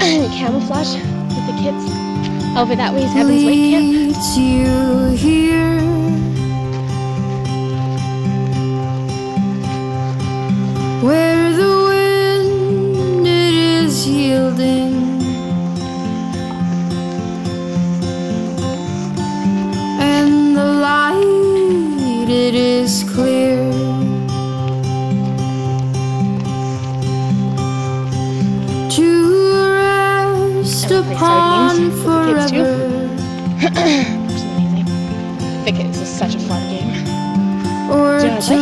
camouflage with the kids. Over that way is Evan's Wake Camp. Leads you here, where the wind it is yielding, and the light it is clear. Upon forever. Which is amazing. Thicket is such a fun game. Or do you know what I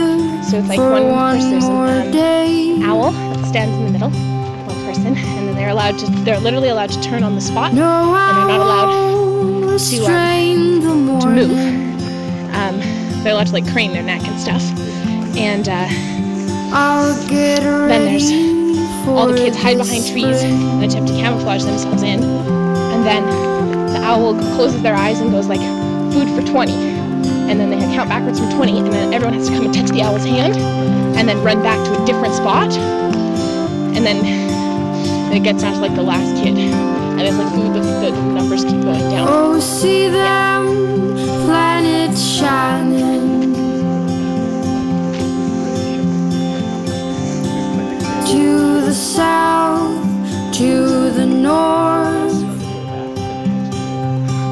like? So it's like one person, there's an owl that stands in the middle, one person, and then they're literally allowed to turn on the spot, and they're not allowed to move. They're allowed to like crane their neck and stuff. And then there's all the kids hide behind trees and attempt to camouflage themselves in, and then the owl closes their eyes and goes like, food for 20, and then they count backwards from 20, and then everyone has to come and touch the owl's hand and then run back to a different spot, and then it gets down to like the last kid, and it's like food, the numbers keep going down. Oh, see them planets shining, to the south, to the north.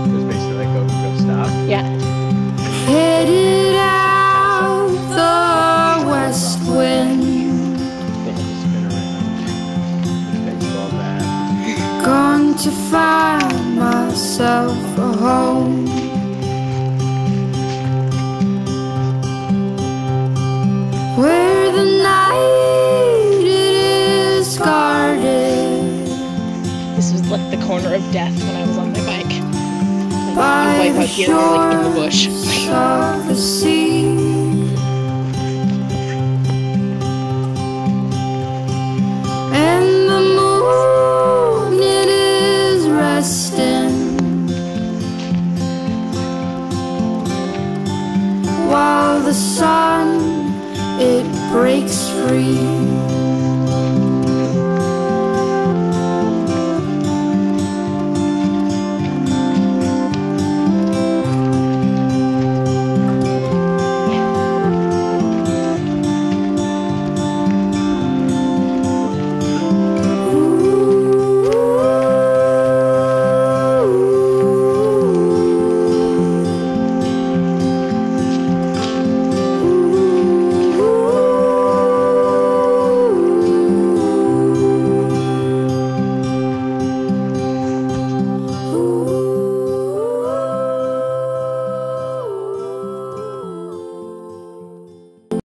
It's basically like go stop. Yeah. Headed out the west wind, gone to find myself a home. Where the night is guarded. This was like the corner of death when I was on my bike. Like, By you wipe out here, like in the bush. of the sea.